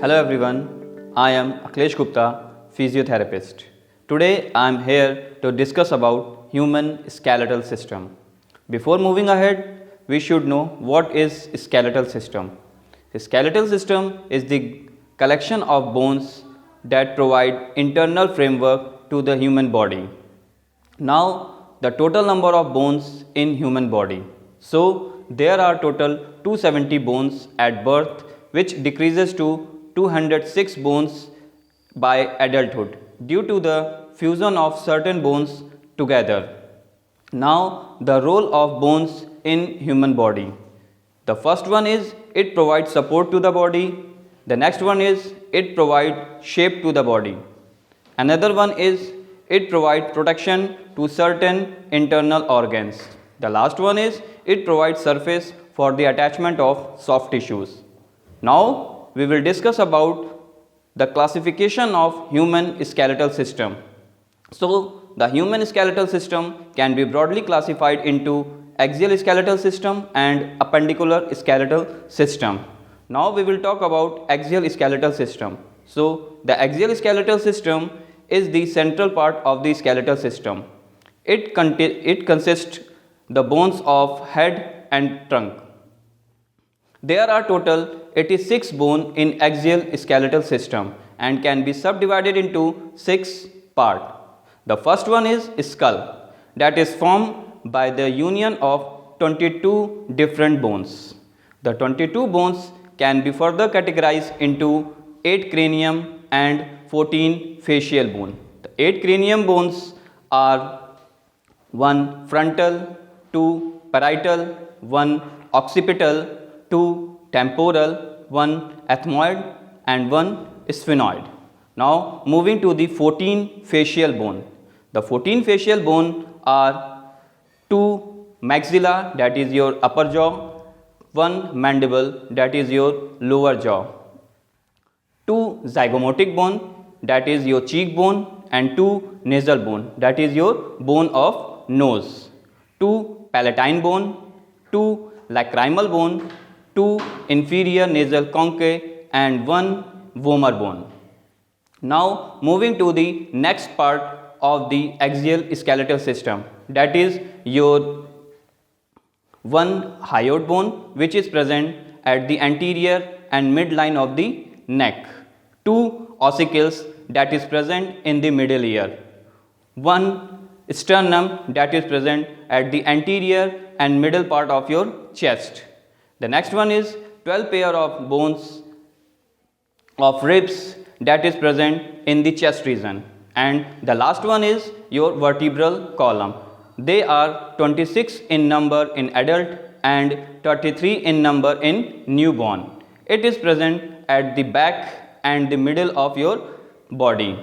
Hello everyone, I am Akhilesh Gupta, physiotherapist. Today I am here to discuss about human skeletal system. Before moving ahead, we should know what is skeletal system. Skeletal system is the collection of bones that provide internal framework to the human body. Now the total number of bones in human body. So there are total 270 bones at birth, which decreases to 206 bones by adulthood due to the fusion of certain bones together. Now the role of bones in human body. The first one is it provides support to the body. The next one is it provides shape to the body. Another one is it provides protection to certain internal organs. The last one is it provides surface for the attachment of soft tissues. Now we will discuss about the classification of human skeletal system. So the human skeletal system can be broadly classified into axial skeletal system and appendicular skeletal system. Now we will talk about axial skeletal system. So the axial skeletal system is the central part of the skeletal system. It consists the bones of head and trunk. There are total 86 bones in axial skeletal system and can be subdivided into 6 parts. The first one is skull, that is formed by the union of 22 different bones. The 22 bones can be further categorized into 8 cranium and 14 facial bone. The 8 cranium bones are 1 frontal, 2 parietal, 1 occipital, 2 temporal, 1 ethmoid and 1 sphenoid. Now moving to the 14 facial bone. The 14 facial bone are 2 maxilla, that is your upper jaw, 1 mandible, that is your lower jaw, 2 zygomatic bone, that is your cheekbone, and 2 nasal bone, that is your bone of nose, 2 palatine bone, 2 lacrimal bone, 2 inferior nasal conchae and 1 vomer bone. Now moving to the next part of the axial skeletal system, that is your 1 hyoid bone, which is present at the anterior and midline of the neck, 2 ossicles, that is present in the middle ear, 1 sternum, that is present at the anterior and middle part of your chest. The next one is 12 pair of bones of ribs, that is present in the chest region, and the last one is your vertebral column. They are 26 in number in adult and 33 in number in newborn. It is present at the back and the middle of your body.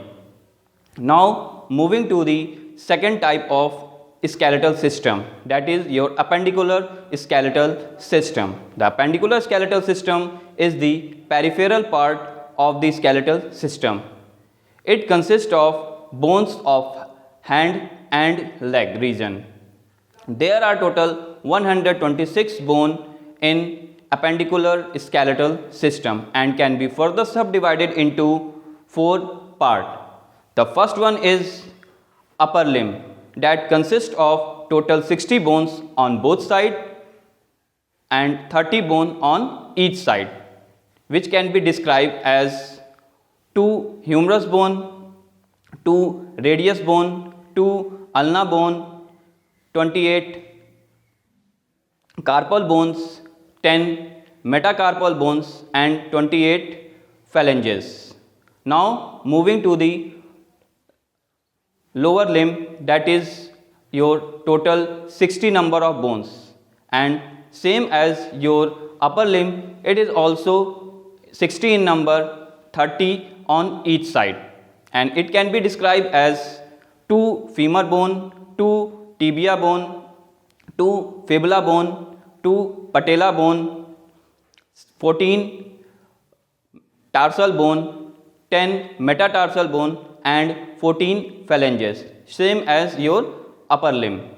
Now moving to the second type of skeletal system, that is your appendicular skeletal system. The appendicular skeletal system is the peripheral part of the skeletal system. It consists of bones of hand and leg region. There are total 126 bones in appendicular skeletal system and can be further subdivided into 4 parts. The first one is upper limb, that consists of total 60 bones on both sides and 30 bones on each side, which can be described as 2 humerus bone, 2 radius bone, 2 ulna bone, 28 carpal bones, 10 metacarpal bones and 28 phalanges. Now moving to the lower limb, that is your total 60 number of bones, and same as your upper limb, it is also 60 in number, 30 on each side, and it can be described as 2 femur bone, 2 tibia bone, 2 fibula bone, 2 patella bone, 14 tarsal bone, 10 metatarsal bone and 14 phalanges, same as your upper limb.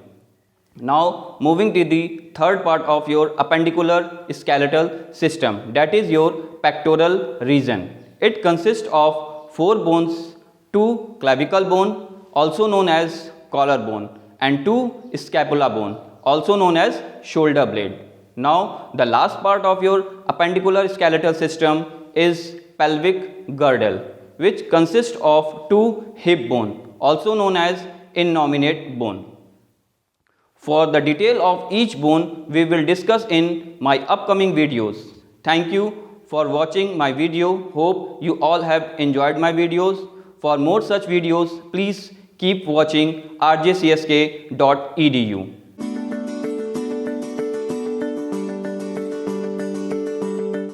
Now moving to the third part of your appendicular skeletal system, that is your pectoral region. It consists of 4 bones, 2 clavicle bone, also known as collarbone, and 2 scapula bone, also known as shoulder blade. Now, the last part of your appendicular skeletal system is pelvic girdle, which consists of 2 hip bone, also known as innominate bone. For the detail of each bone, we will discuss in my upcoming videos. Thank you for watching my video. Hope you all have enjoyed my videos. For more such videos, please keep watching rjcsk.edu.